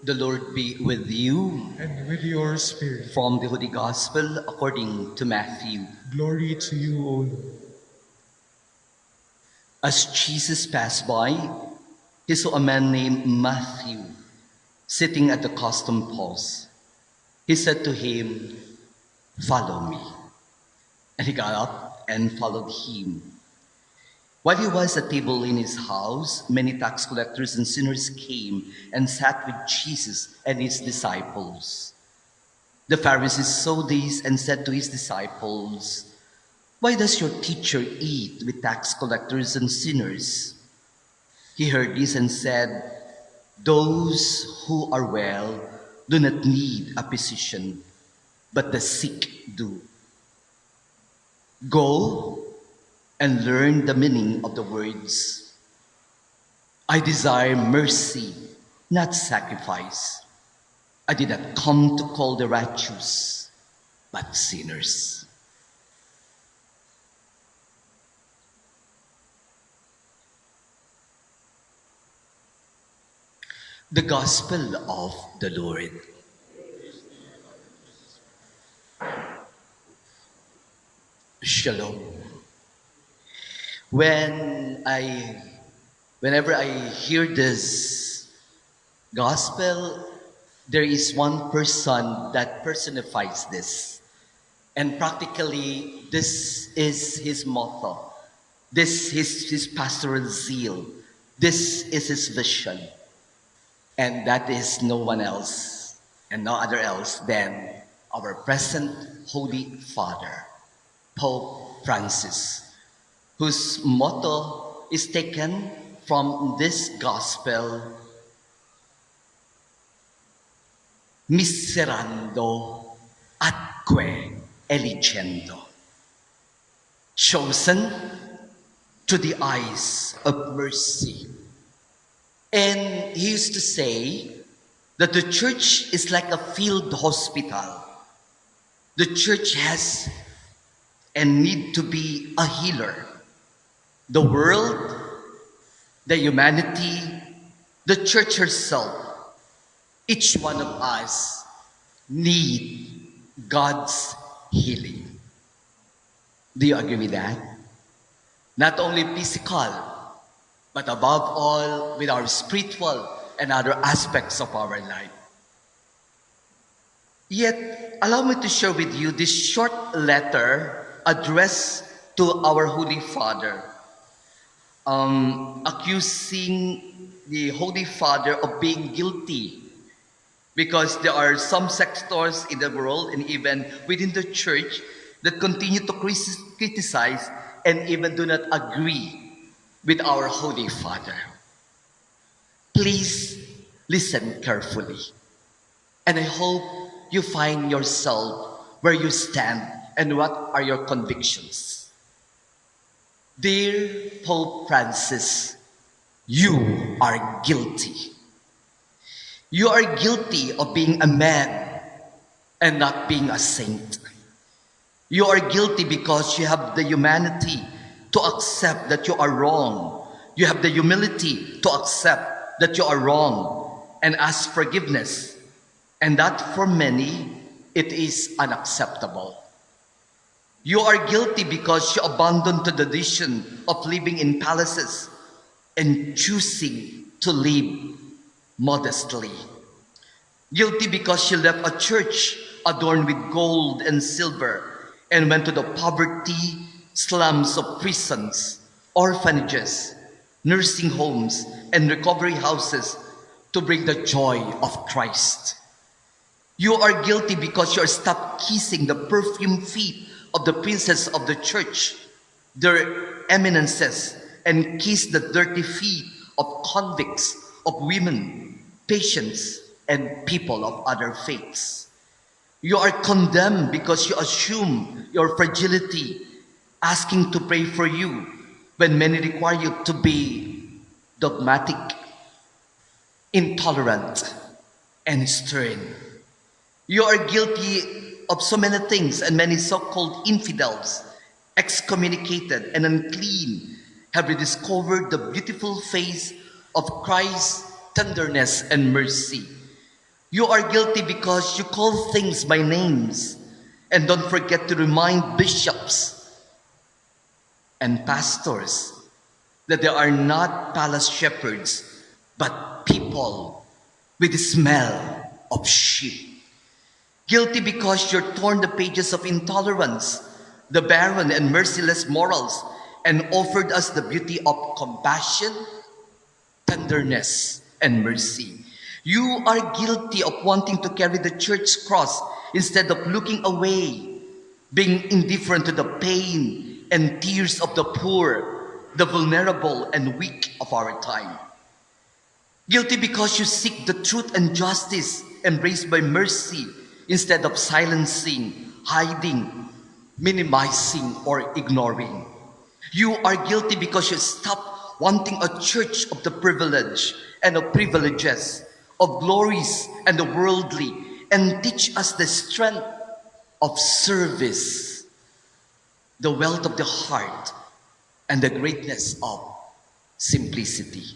The Lord be with you. And with your spirit. From the Holy Gospel according to Matthew. Glory to you, O Lord. As Jesus passed by, he saw a man named Matthew sitting at the custom post. He said to him, "Follow me." And he got up and followed him. While he was at table in his house, many tax collectors and sinners came and sat with Jesus and his disciples. The Pharisees saw this and said to his disciples, "Why does your teacher eat with tax collectors and sinners?" He heard this and said, "Those who are well do not need a physician, but the sick do. Go and learn the meaning of the words, 'I desire mercy, not sacrifice.' I did not come to call the righteous, but sinners." The Gospel of the Lord. Shalom. Whenever I hear this gospel, there is one person that personifies this. And practically, this is his motto. This is his pastoral zeal. This is his vision. And that is no one else and no other else than our present Holy Father, Pope Francis, whose motto is taken from this gospel, "Miserando atque eligendo," chosen to the eyes of mercy. And he used to say that the church is like a field hospital. The church has and need to be a healer. The world, the humanity, the church herself, each one of us need God's healing. Do you agree with that? Not only physical, but above all with our spiritual and other aspects of our life. Yet, allow me to share with you this short letter addressed to our Holy Father, accusing the Holy Father of being guilty, because there are some sectors in the world and even within the church that continue to criticize and even do not agree with our Holy Father. Please listen carefully, and I hope you find yourself where you stand and what are your convictions. Dear Pope Francis, you are guilty. You are guilty of being a man and not being a saint. You are guilty because you have the humanity to accept that you are wrong. You have the humility to accept that you are wrong and ask forgiveness. And that for many, it is unacceptable. You are guilty because you abandoned the tradition of living in palaces and choosing to live modestly. Guilty because you left a church adorned with gold and silver and went to the poverty slums of prisons, orphanages, nursing homes, and recovery houses to bring the joy of Christ. You are guilty because you are stopped kissing the perfumed feet of the princes of the church, their eminences, and kiss the dirty feet of convicts, of women, patients, and people of other faiths. You are condemned because you assume your fragility, asking to pray for you when many require you to be dogmatic, intolerant, and stern. You are guilty of so many things, and many so-called infidels, excommunicated and unclean, have rediscovered the beautiful face of Christ's tenderness and mercy. You are guilty because you call things by names and don't forget to remind bishops and pastors that they are not palace shepherds but people with the smell of sheep. Guilty because you're torn the pages of intolerance, the barren and merciless morals, and offered us the beauty of compassion, tenderness, and mercy. You are guilty of wanting to carry the church's cross instead of looking away, being indifferent to the pain and tears of the poor, the vulnerable, and weak of our time. Guilty because you seek the truth and justice embraced by mercy instead of silencing, hiding, minimizing, or ignoring. You are guilty because you stop wanting a church of the privilege and of privileges, of glories and the worldly, and teach us the strength of service, the wealth of the heart, and the greatness of simplicity.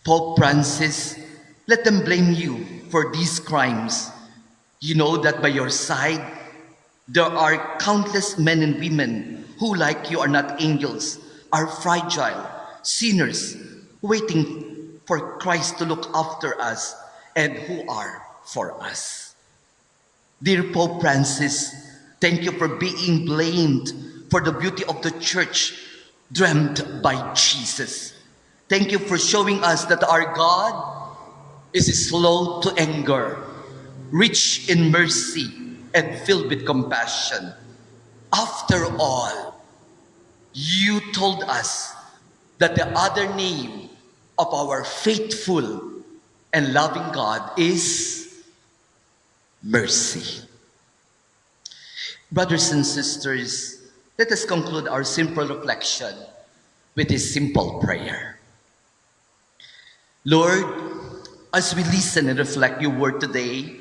Pope Francis, let them blame you for these crimes. You know that by your side, there are countless men and women who, like you, are not angels, are fragile, sinners, waiting for Christ to look after us and who are for us. Dear Pope Francis, thank you for being blamed for the beauty of the church dreamt by Jesus. Thank you for showing us that our God is slow to anger, rich in mercy, and filled with compassion. After all, you told us that the other name of our faithful and loving God is mercy. Brothers and sisters, let us conclude our simple reflection with this simple prayer. Lord, as we listen and reflect your word today,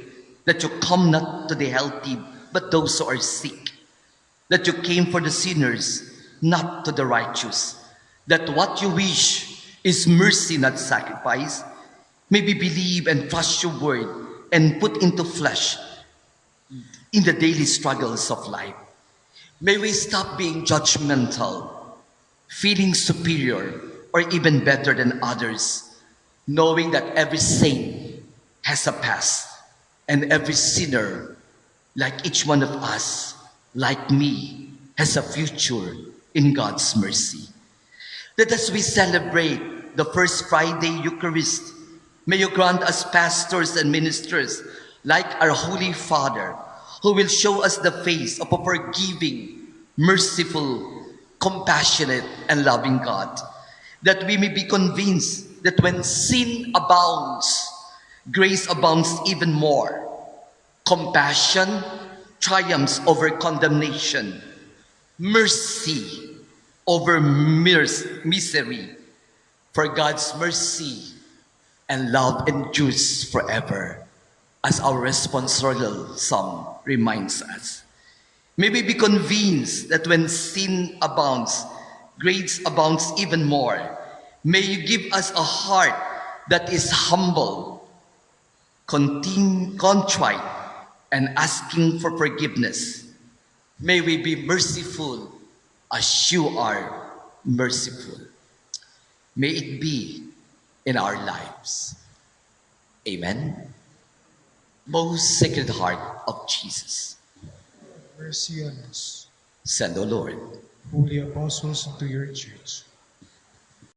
that you come not to the healthy, but those who are sick, that you came for the sinners, not to the righteous, that what you wish is mercy, not sacrifice. May we believe and trust your word and put into flesh in the daily struggles of life. May we stop being judgmental, feeling superior or even better than others, knowing that every saint has a past and every sinner, like each one of us, like me, has a future in God's mercy. That as we celebrate the first Friday Eucharist, may you grant us pastors and ministers like our Holy Father, who will show us the face of a forgiving, merciful, compassionate, and loving God, that we may be convinced that when sin abounds, grace abounds even more. Compassion triumphs over condemnation. Mercy over misery. For God's mercy and love endures forever, as our responsorial psalm reminds us. May we be convinced that when sin abounds, grace abounds even more. May you give us a heart that is humble, contrite, and asking for forgiveness. May we be merciful as you are merciful. May it be in our lives. Amen. Most Sacred Heart of Jesus, Mercy on us. send, O Lord, Holy apostles into your church.